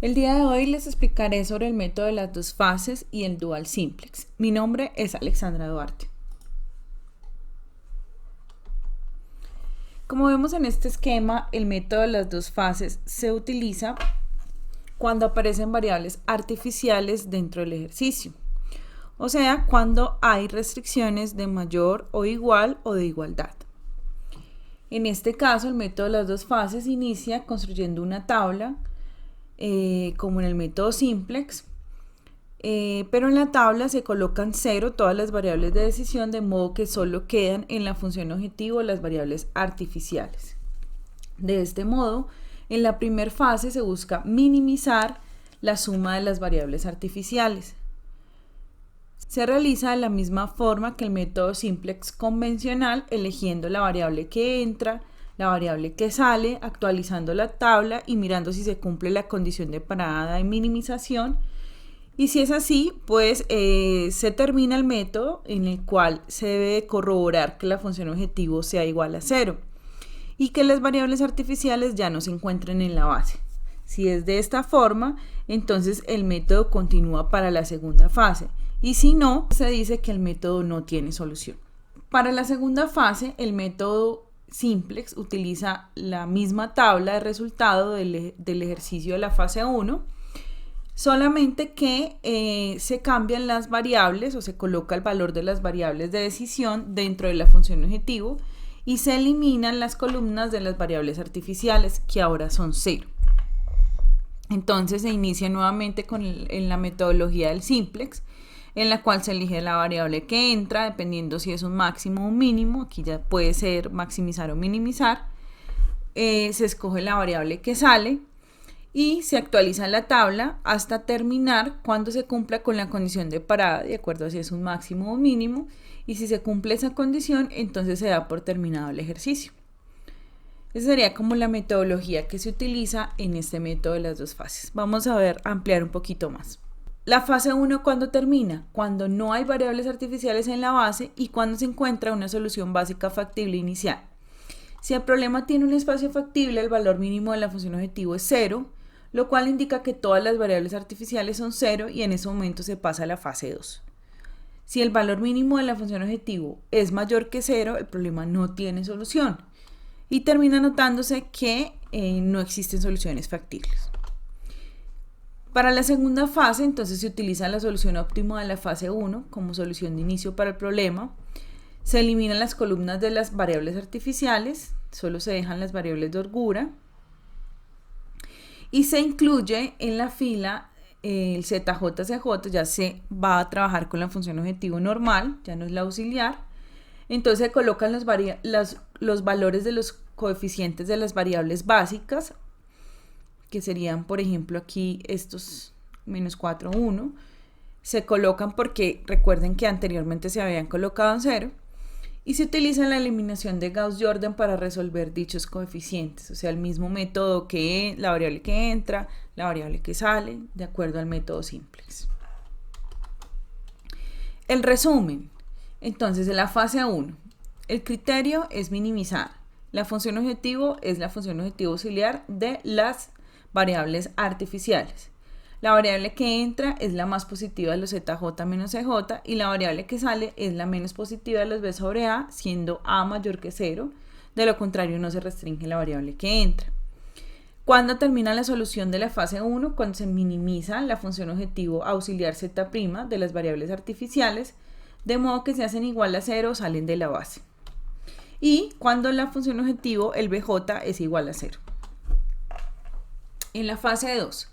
El día de hoy les explicaré sobre el método de las dos fases y el dual simplex. Mi nombre es Alexandra Duarte. Como vemos en este esquema, el método de las dos fases se utiliza cuando aparecen variables artificiales dentro del ejercicio, o sea, cuando hay restricciones de mayor o igual o de igualdad. En este caso, el método de las dos fases inicia construyendo una tabla, como en el método simplex, pero en la tabla se colocan 0 todas las variables de decisión, de modo que solo quedan en la función objetivo las variables artificiales. De este modo, en la primera fase se busca minimizar la suma de las variables artificiales. Se realiza de la misma forma que el método simplex convencional, eligiendo la variable que entra, la variable que sale, actualizando la tabla y mirando si se cumple la condición de parada de minimización. Y si es así, pues se termina el método, en el cual se debe corroborar que la función objetivo sea igual a 0 y que las variables artificiales ya no se encuentren en la base. Si es de esta forma, entonces el método continúa para la segunda fase, y si no, se dice que el método no tiene solución. Para la segunda fase, el método simplex utiliza la misma tabla de resultado del ejercicio de la fase 1, solamente que se cambian las variables o se coloca el valor de las variables de decisión dentro de la función objetivo y se eliminan las columnas de las variables artificiales, que ahora son 0. Entonces se inicia nuevamente en la metodología del simplex, en la cual se elige la variable que entra, dependiendo si es un máximo o un mínimo. Aquí ya puede ser maximizar o minimizar. Se escoge la variable que sale y se actualiza la tabla hasta terminar cuando se cumpla con la condición de parada, de acuerdo a si es un máximo o un mínimo, y si se cumple esa condición, entonces se da por terminado el ejercicio. Esa sería como la metodología que se utiliza en este método de las dos fases. Vamos a ampliar un poquito más. La fase 1, ¿cuándo termina? Cuando no hay variables artificiales en la base y cuando se encuentra una solución básica factible inicial. Si el problema tiene un espacio factible, el valor mínimo de la función objetivo es 0, lo cual indica que todas las variables artificiales son 0 y en ese momento se pasa a la fase 2. Si el valor mínimo de la función objetivo es mayor que 0, el problema no tiene solución y termina notándose que no existen soluciones factibles. Para la segunda fase, entonces, se utiliza la solución óptima de la fase 1 como solución de inicio para el problema. Se eliminan las columnas de las variables artificiales, solo se dejan las variables de holgura. Y se incluye en la fila el ZJ-CJ, ya se va a trabajar con la función objetivo normal, ya no es la auxiliar. Entonces se colocan los valores de los coeficientes de las variables básicas, que serían, por ejemplo, aquí estos menos 4, 1, se colocan porque recuerden que anteriormente se habían colocado en 0, y se utiliza la eliminación de Gauss-Jordan para resolver dichos coeficientes, o sea, el mismo método que la variable que entra, la variable que sale, de acuerdo al método simplex. El resumen, entonces, en la fase 1, el criterio es minimizar. La función objetivo es la función objetivo auxiliar de las variables artificiales. La variable que entra es la más positiva de los ZJ menos CJ y la variable que sale es la menos positiva de los B sobre A, siendo A mayor que 0. De lo contrario, no se restringe la variable que entra. ¿Cuándo termina la solución de la fase 1? Cuando se minimiza la función objetivo auxiliar Z' de las variables artificiales, de modo que se hacen igual a 0 o salen de la base. Y cuando la función objetivo, el BJ, es igual a 0. En la fase 2,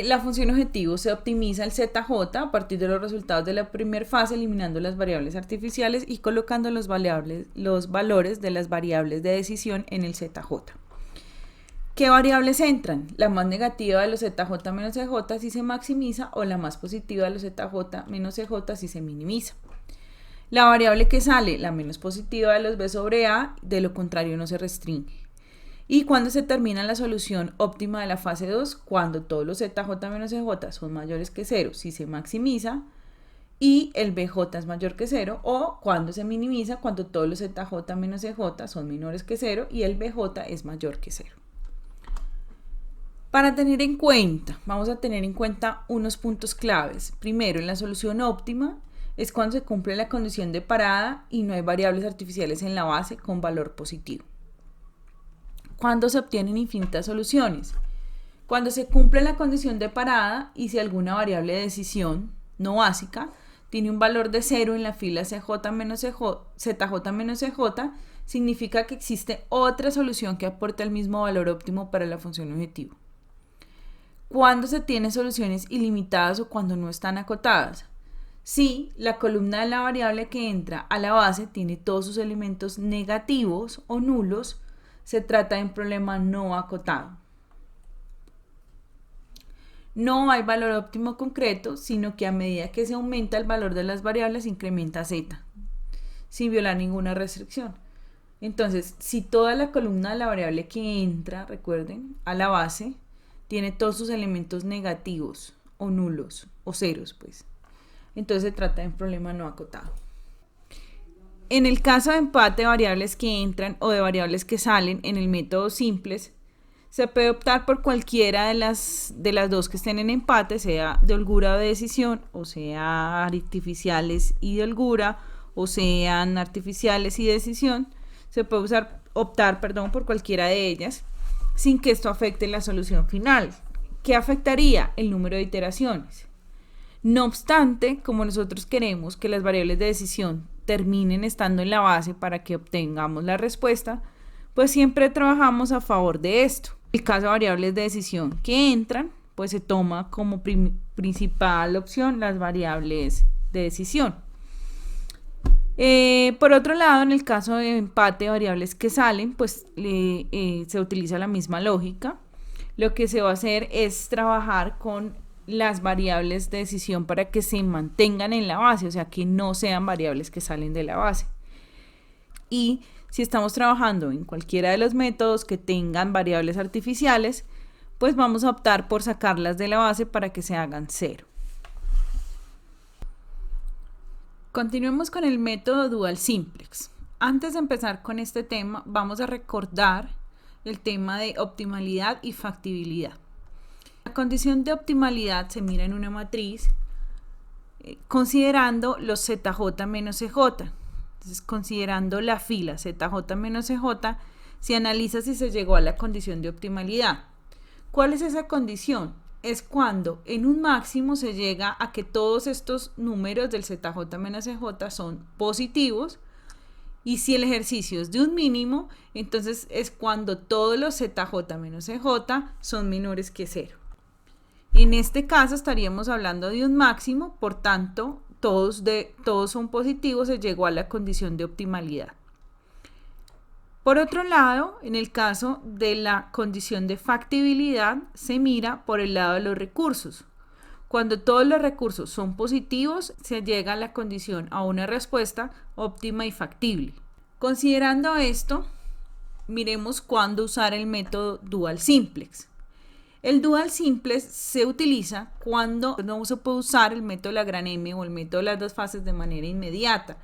la función objetivo se optimiza el ZJ a partir de los resultados de la primera fase, eliminando las variables artificiales y colocando los valores de las variables de decisión en el ZJ. ¿Qué variables entran? La más negativa de los ZJ menos CJ si se maximiza, o la más positiva de los ZJ menos CJ si se minimiza. La variable que sale, la menos positiva de los B sobre A, de lo contrario no se restringe. Y cuando se termina la solución óptima de la fase 2, cuando todos los ZJ menos CJ son mayores que 0 si se maximiza y el BJ es mayor que 0, o cuando se minimiza cuando todos los ZJ menos CJ son menores que 0 y el BJ es mayor que 0. Vamos a tener en cuenta unos puntos claves. Primero, en la solución óptima es cuando se cumple la condición de parada y no hay variables artificiales en la base con valor positivo. ¿Cuándo se obtienen infinitas soluciones? Cuando se cumple la condición de parada y si alguna variable de decisión no básica tiene un valor de 0 en la fila zj menos cj, significa que existe otra solución que aporta el mismo valor óptimo para la función objetivo. ¿Cuándo se tienen soluciones ilimitadas o cuando no están acotadas? Si la columna de la variable que entra a la base tiene todos sus elementos negativos o nulos, se trata de un problema no acotado. No hay valor óptimo concreto, sino que a medida que se aumenta el valor de las variables, incrementa z, sin violar ninguna restricción. Entonces, si toda la columna de la variable que entra, recuerden, a la base, tiene todos sus elementos negativos o nulos o ceros, pues, entonces se trata de un problema no acotado. En el caso de empate de variables que entran o de variables que salen en el método simples, se puede optar por cualquiera de las dos que estén en empate, sea de holgura o de decisión, o sea artificiales y de holgura, o sean artificiales y de decisión. Se puede optar por cualquiera de ellas, sin que esto afecte la solución final. ¿Qué afectaría? El número de iteraciones. No obstante, como nosotros queremos que las variables de decisión terminen estando en la base para que obtengamos la respuesta, pues siempre trabajamos a favor de esto. En el caso de variables de decisión que entran, pues se toma como principal opción las variables de decisión. Por otro lado, en el caso de empate de variables que salen, pues se utiliza la misma lógica. Lo que se va a hacer es trabajar con las variables de decisión para que se mantengan en la base, o sea, que no sean variables que salen de la base. Y si estamos trabajando en cualquiera de los métodos que tengan variables artificiales, pues vamos a optar por sacarlas de la base para que se hagan 0. Continuemos con el método dual simplex. Antes de empezar con este tema, vamos a recordar el tema de optimalidad y factibilidad. La condición de optimalidad se mira en una matriz considerando los zj menos cj. Entonces, considerando la fila zj menos cj, se analiza si se llegó a la condición de optimalidad. ¿Cuál es esa condición? Es cuando en un máximo se llega a que todos estos números del zj menos cj son positivos, y si el ejercicio es de un mínimo, entonces es cuando todos los zj menos cj son menores que 0. En este caso estaríamos hablando de un máximo, por tanto, todos son positivos, se llegó a la condición de optimalidad. Por otro lado, en el caso de la condición de factibilidad, se mira por el lado de los recursos. Cuando todos los recursos son positivos, se llega a la condición a una respuesta óptima y factible. Considerando esto, miremos cuándo usar el método dual simplex. El dual simplex se utiliza cuando no se puede usar el método de la gran M o el método de las dos fases de manera inmediata.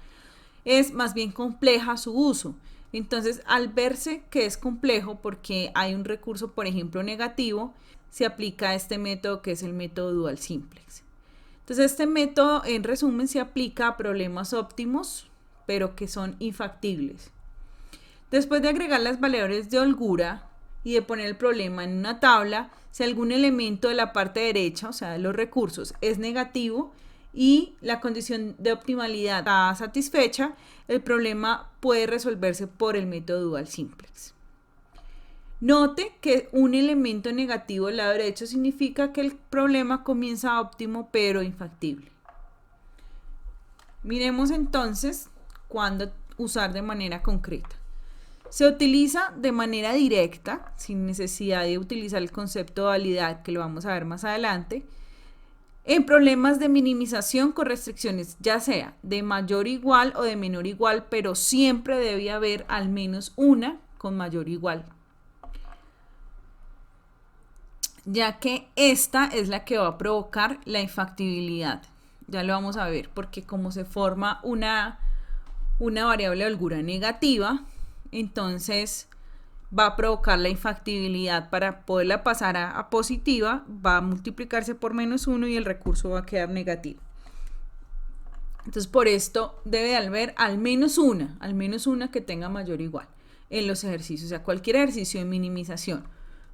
Es más bien compleja su uso. Entonces, al verse que es complejo porque hay un recurso, por ejemplo, negativo, se aplica este método que es el método dual simplex. Entonces, este método, en resumen, se aplica a problemas óptimos, pero que son infactibles. Después de agregar las variables de holgura y de poner el problema en una tabla, si algún elemento de la parte derecha, o sea, de los recursos, es negativo y la condición de optimalidad está satisfecha, el problema puede resolverse por el método dual simplex. Note que un elemento negativo del lado derecho significa que el problema comienza óptimo pero infactible. Miremos entonces cuándo usar de manera concreta. Se utiliza de manera directa, sin necesidad de utilizar el concepto de dualidad, que lo vamos a ver más adelante, en problemas de minimización con restricciones, ya sea de mayor igual o de menor igual, pero siempre debe haber al menos una con mayor igual, ya que esta es la que va a provocar la infactibilidad. Ya lo vamos a ver, porque como se forma una variable de holgura negativa, entonces va a provocar la infactibilidad. Para poderla pasar a positiva, va a multiplicarse por -1 y el recurso va a quedar negativo. Entonces, por esto debe haber al menos una que tenga mayor o igual en los ejercicios. O sea, cualquier ejercicio de minimización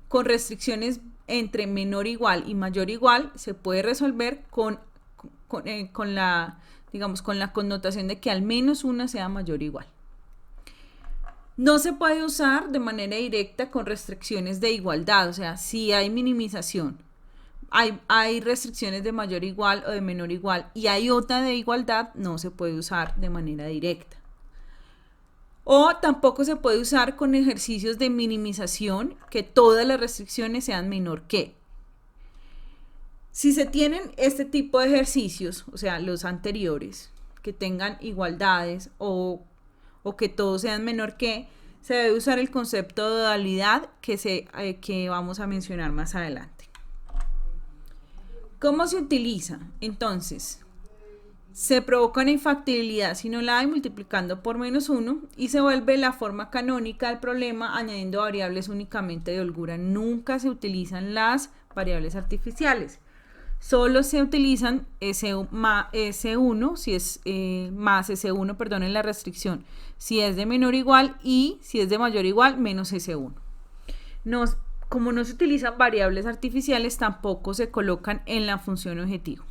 con restricciones entre menor igual y mayor igual se puede resolver con la connotación de que al menos una sea mayor o igual. No se puede usar de manera directa con restricciones de igualdad. O sea, si hay minimización, hay restricciones de mayor igual o de menor igual y hay otra de igualdad, no se puede usar de manera directa. O tampoco se puede usar con ejercicios de minimización que todas las restricciones sean menor que. Si se tienen este tipo de ejercicios, o sea, los anteriores, que tengan igualdades o que todos sean menor que, se debe usar el concepto de dualidad que vamos a mencionar más adelante. ¿Cómo se utiliza? Entonces, se provoca una infactibilidad si no la hay multiplicando por -1 y se vuelve la forma canónica del problema añadiendo variables únicamente de holgura. Nunca se utilizan las variables artificiales. Solo se utilizan S1, si es más S1, perdón, en la restricción, si es de menor o igual, y si es de mayor o igual, menos S1. Como no se utilizan variables artificiales, tampoco se colocan en la función objetivo.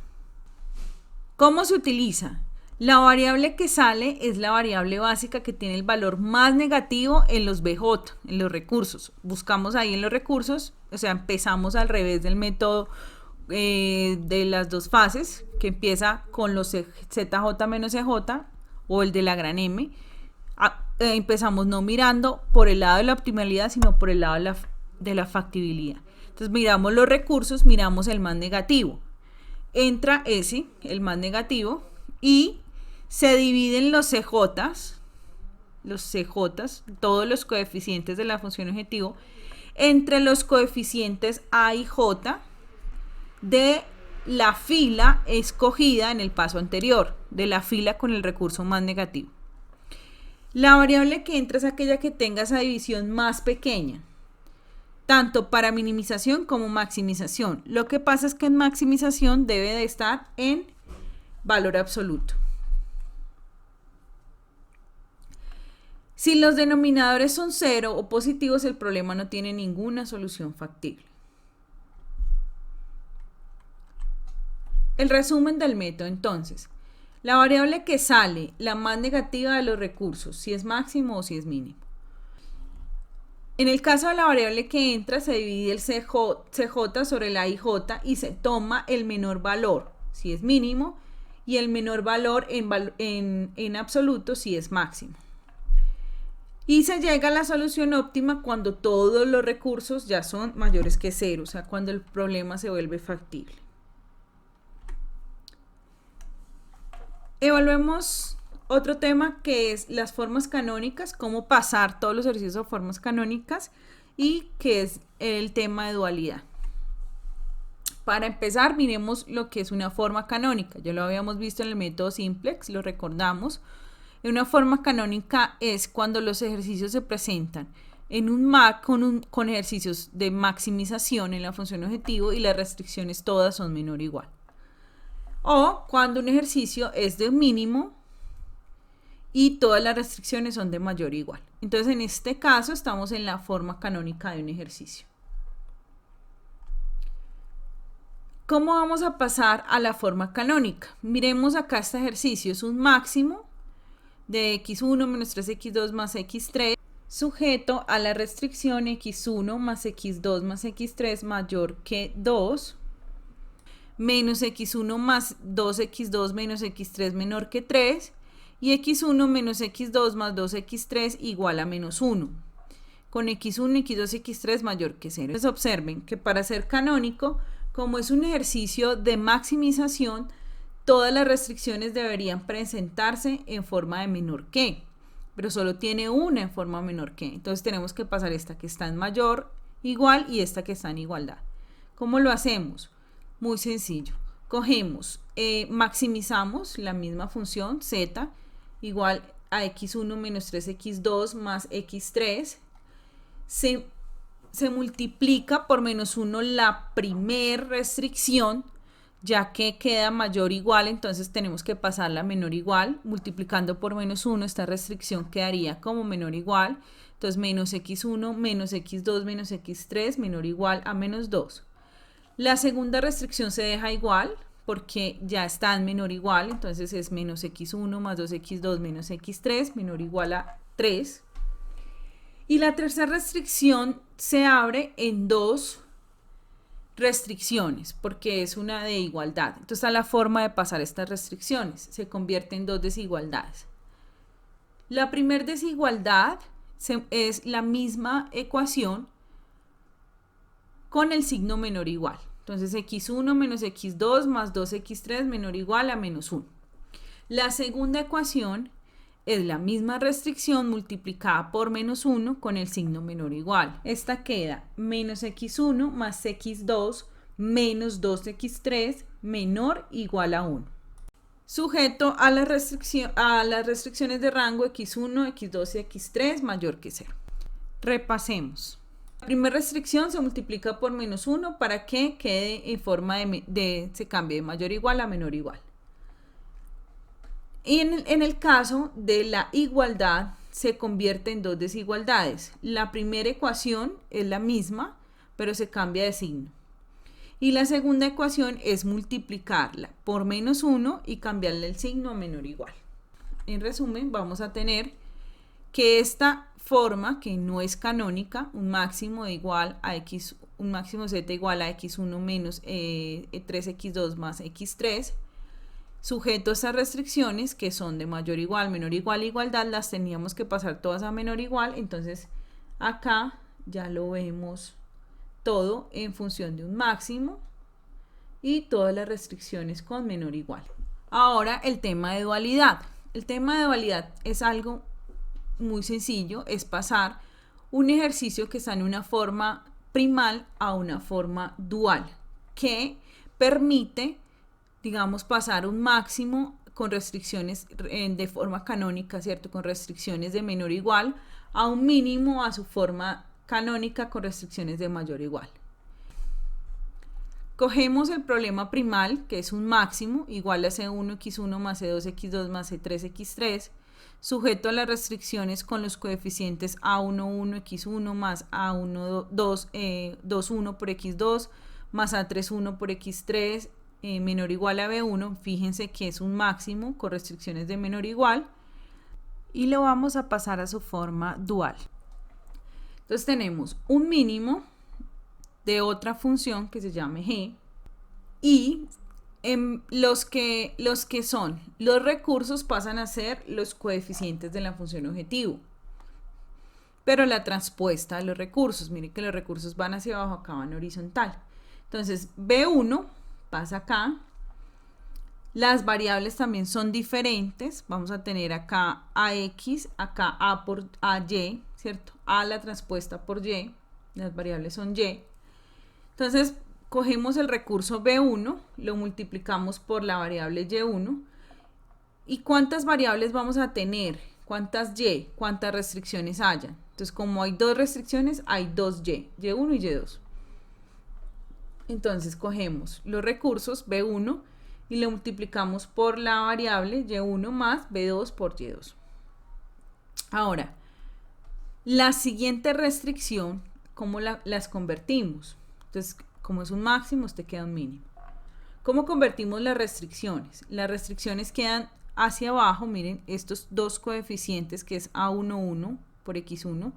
¿Cómo se utiliza? La variable que sale es la variable básica que tiene el valor más negativo en los BJ, en los recursos. Buscamos ahí en los recursos, o sea, empezamos al revés del método de las dos fases, que empieza con los ZJ menos EJ o el de la gran M. Empezamos no mirando por el lado de la optimalidad, sino por el lado de la factibilidad. Entonces miramos los recursos, miramos el más negativo. Entra ese, el más negativo, y se dividen los CJs, todos los coeficientes de la función objetivo, entre los coeficientes A y J de la fila escogida en el paso anterior, de la fila con el recurso más negativo. La variable que entra es aquella que tenga esa división más pequeña, tanto para minimización como maximización. Lo que pasa es que en maximización debe de estar en valor absoluto. Si los denominadores son 0 o positivos, el problema no tiene ninguna solución factible. El resumen del método, entonces, la variable que sale, la más negativa de los recursos, si es máximo o si es mínimo. En el caso de la variable que entra, se divide el CJ sobre la IJ y se toma el menor valor, si es mínimo, y el menor valor en absoluto, si es máximo. Y se llega a la solución óptima cuando todos los recursos ya son mayores que 0, o sea, cuando el problema se vuelve factible. Evaluemos otro tema que es las formas canónicas, cómo pasar todos los ejercicios a formas canónicas y que es el tema de dualidad. Para empezar, miremos lo que es una forma canónica. Ya lo habíamos visto en el método simplex, lo recordamos. Una forma canónica es cuando los ejercicios se presentan en un MAC con ejercicios de maximización en la función objetivo y las restricciones todas son menor o igual. O cuando un ejercicio es de mínimo y todas las restricciones son de mayor o igual. Entonces, en este caso, estamos en la forma canónica de un ejercicio. ¿Cómo vamos a pasar a la forma canónica? Miremos acá este ejercicio. Es un máximo de x1 menos 3x2 más x3 sujeto a la restricción x1 más x2 más x3 mayor que 2 menos x1 más 2x2 menos x3 menor que 3 y x1 menos x2 más 2x3 igual a menos 1 con x1, x2 y x3 mayor que 0. Entonces observen que para ser canónico, como es un ejercicio de maximización, todas las restricciones deberían presentarse en forma de menor que, pero solo tiene una en forma menor que. Entonces tenemos que pasar esta que está en mayor, igual y esta que está en igualdad. ¿Cómo lo hacemos? Muy sencillo. Cogemos, maximizamos la misma función z igual a x1 menos 3x2 más x3. se multiplica por menos 1 la primer restricción, ya que queda mayor o igual, entonces tenemos que pasarla a menor o igual. Multiplicando por menos 1, esta restricción quedaría como menor o igual. Entonces menos x1, menos x2, menos x3, menor o igual a menos 2. La segunda restricción se deja igual porque ya está en menor o igual, entonces es menos x1 más 2x2 menos x3, menor o igual a 3. Y la tercera restricción se abre en dos restricciones porque es una de igualdad. Entonces está la forma de pasar estas restricciones, se convierte en dos desigualdades. La primera desigualdad es la misma ecuación con el signo menor o igual. Entonces x1 menos x2 más 2x3 menor o igual a menos 1. La segunda ecuación es la misma restricción multiplicada por menos 1 con el signo menor o igual. Esta queda menos x1 más x2 menos 2x3 menor o igual a 1. Sujeto a las restricciones de rango x1, x2 y x3 mayor que 0. Repasemos. La primera restricción se multiplica por menos 1 para que quede en forma se cambie de mayor o igual a menor o igual. Y en el caso de la igualdad se convierte en dos desigualdades. La primera ecuación es la misma, pero se cambia de signo. Y la segunda ecuación es multiplicarla por menos 1 y cambiarle el signo a menor o igual. En resumen, vamos a tener que esta forma, que no es canónica, un máximo z igual a x1 menos 3x2 más x3, sujeto a estas restricciones que son de mayor o igual, menor o igual, igualdad, las teníamos que pasar todas a menor o igual. Entonces acá ya lo vemos todo en función de un máximo y todas las restricciones con menor o igual. Ahora el tema de dualidad. El tema de dualidad es algo muy sencillo, es pasar un ejercicio que está en una forma primal a una forma dual, que permite, digamos, pasar un máximo con restricciones de forma canónica, ¿cierto? Con restricciones de menor o igual, a un mínimo a su forma canónica con restricciones de mayor o igual. Cogemos el problema primal, que es un máximo, igual a C1, X1 más C2, X2 más C3, X3, sujeto a las restricciones con los coeficientes A11, X1 más A12, 21 por X2 más A31 por X3, menor o igual a B1. Fíjense que es un máximo con restricciones de menor o igual y lo vamos a pasar a su forma dual. Entonces tenemos un mínimo de otra función que se llame g y los que son los recursos pasan a ser los coeficientes de la función objetivo, pero la transpuesta de los recursos, miren que los recursos van hacia abajo, acá van horizontal. Entonces B1 pasa acá, las variables también son diferentes, vamos a tener acá AX, acá A por AY, ¿cierto? A la transpuesta por Y, las variables son Y. Entonces cogemos el recurso B1, lo multiplicamos por la variable Y1. ¿Y cuántas variables vamos a tener? ¿Cuántas Y? ¿Cuántas restricciones haya? Entonces, como hay dos restricciones, hay dos Y, Y1 y Y2. Entonces cogemos los recursos B1 y lo multiplicamos por la variable Y1 más B2 por Y2. Ahora, la siguiente restricción, ¿cómo las convertimos? Entonces, como es un máximo, este queda un mínimo. ¿Cómo convertimos las restricciones? Las restricciones quedan hacia abajo, miren, estos dos coeficientes que es A11 por X1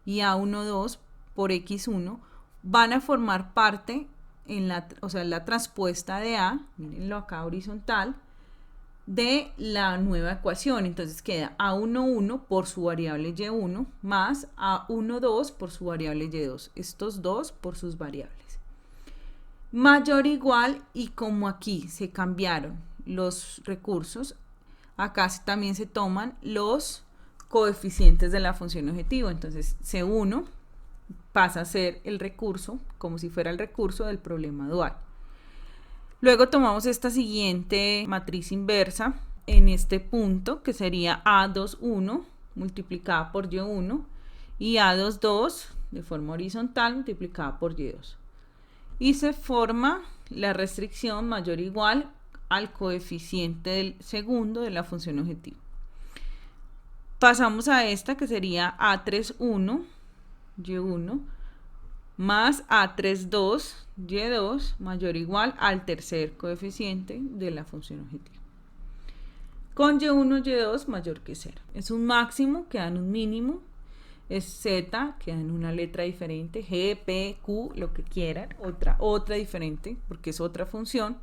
y A12 por X1 van a formar parte la transpuesta de A, mírenlo acá horizontal, de la nueva ecuación. Entonces queda A11 por su variable Y1 más A12 por su variable Y2, estos dos por sus variables. Mayor o igual, y como aquí se cambiaron los recursos, acá también se toman los coeficientes de la función objetivo. Entonces C1 pasa a ser el recurso, como si fuera el recurso del problema dual. Luego tomamos esta siguiente matriz inversa en este punto, que sería A21 multiplicada por Y1 y A22 de forma horizontal multiplicada por y2. Y se forma la restricción mayor o igual al coeficiente del segundo de la función objetivo. Pasamos a esta que sería A31, y1, más A32, y2, mayor o igual al tercer coeficiente de la función objetivo. Con y1, y2 mayor que 0. Es un máximo, queda en un mínimo. Es z, queda en una letra diferente. G, P, Q, lo que quieran. Otra diferente, porque es otra función.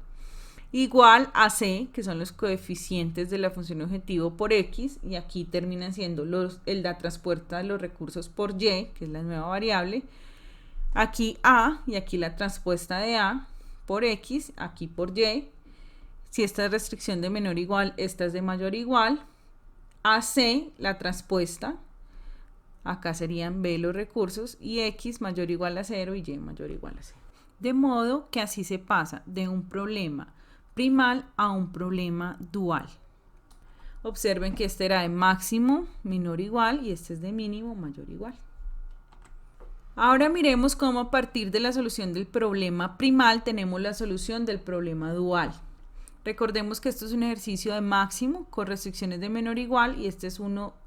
Igual a C, que son los coeficientes de la función objetivo por X. Y aquí terminan siendo la transpuesta de los recursos por Y, que es la nueva variable. Aquí A, y aquí la transpuesta de A por X, aquí por Y. Si esta es restricción de menor o igual, esta es de mayor o igual. AC, la transpuesta. Acá serían B los recursos. Y X mayor o igual a 0 y Y mayor o igual a 0. De modo que así se pasa de un problema primal a un problema dual. Observen que este era de máximo menor o igual y este es de mínimo mayor o igual. Ahora miremos cómo a partir de la solución del problema primal tenemos la solución del problema dual. Recordemos que esto es un ejercicio de máximo con restricciones de menor o igual y este es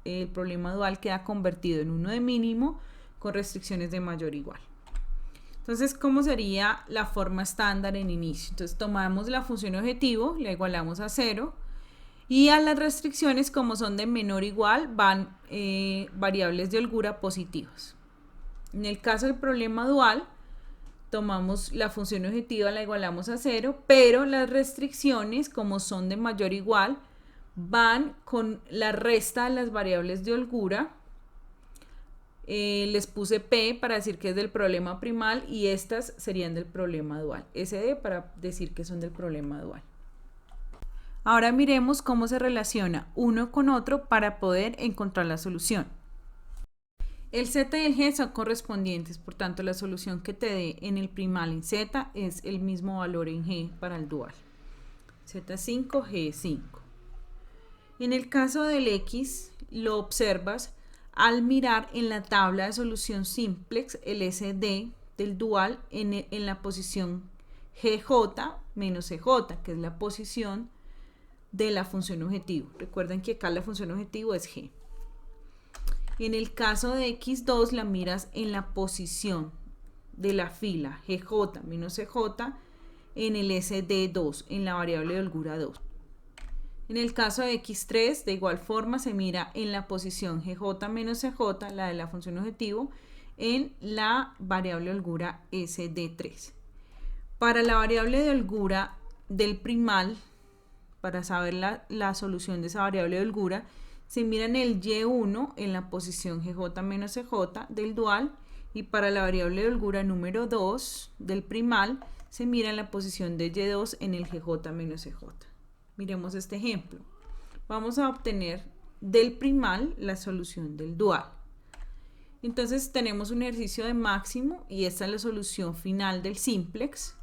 el problema dual queda convertido en uno de mínimo con restricciones de mayor o igual. Entonces, ¿cómo sería la forma estándar en inicio? Entonces, tomamos la función objetivo, la igualamos a 0 y a las restricciones, como son de menor o igual, van variables de holgura positivas. En el caso del problema dual, tomamos la función objetiva, la igualamos a 0, pero las restricciones, como son de mayor o igual, van con la resta de las variables de holgura. Les puse P para decir que es del problema primal y estas serían del problema dual. SD para decir que son del problema dual. Ahora miremos cómo se relaciona uno con otro para poder encontrar la solución. El Z y el G son correspondientes, por tanto la solución que te dé en el primal en Z es el mismo valor en G para el dual. Z5, G5. En el caso del X lo observas al mirar en la tabla de solución simplex el SD del dual en la posición GJ menos CJ, que es la posición de la función objetivo. Recuerden que acá la función objetivo es G. En el caso de X2 la miras en la posición de la fila GJ menos CJ en el SD2, en la variable de holgura 2. En el caso de X3 de igual forma se mira en la posición GJ menos CJ, la de la función objetivo, en la variable de holgura SD3. Para la variable de holgura del primal, para saber la solución de esa variable de holgura, se mira en el Y1 en la posición GJ menos CJ del dual y para la variable de holgura número 2 del primal se mira en la posición de Y2 en el GJ menos CJ. Miremos este ejemplo. Vamos a obtener del primal la solución del dual. Entonces tenemos un ejercicio de máximo y esta es la solución final del simplex.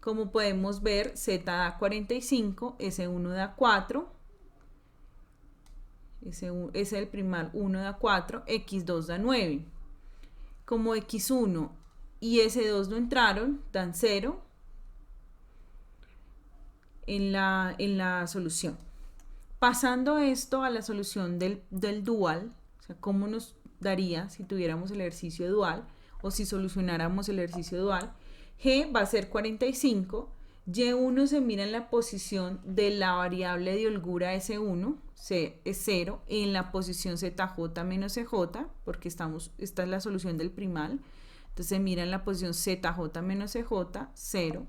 Como podemos ver, Z da 45, S1 da 4. Ese es el primal 1 da 4, X2 da 9. Como X1 y S2 no entraron, dan 0 en la solución. Pasando esto a la solución del dual, o sea, cómo nos daría si tuviéramos el ejercicio dual o si solucionáramos el ejercicio dual. G va a ser 45, Y1 se mira en la posición de la variable de holgura S1, C es 0, en la posición ZJ menos CJ, porque esta es la solución del primal, entonces se mira en la posición ZJ menos CJ, 0.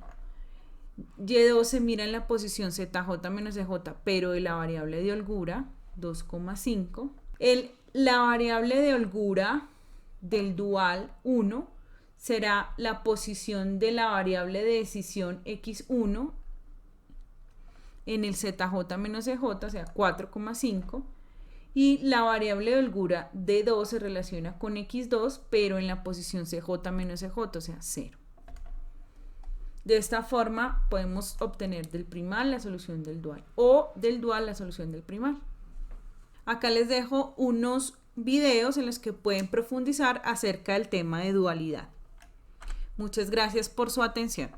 Y2 se mira en la posición ZJ menos CJ, pero de la variable de holgura, 2,5. La variable de holgura del dual 1 será la posición de la variable de decisión X1 en el ZJ menos CJ, o sea 4,5. Y la variable de holgura D2 se relaciona con X2, pero en la posición CJ menos CJ, o sea 0. De esta forma podemos obtener del primal la solución del dual o del dual la solución del primal. Acá les dejo unos videos en los que pueden profundizar acerca del tema de dualidad. Muchas gracias por su atención.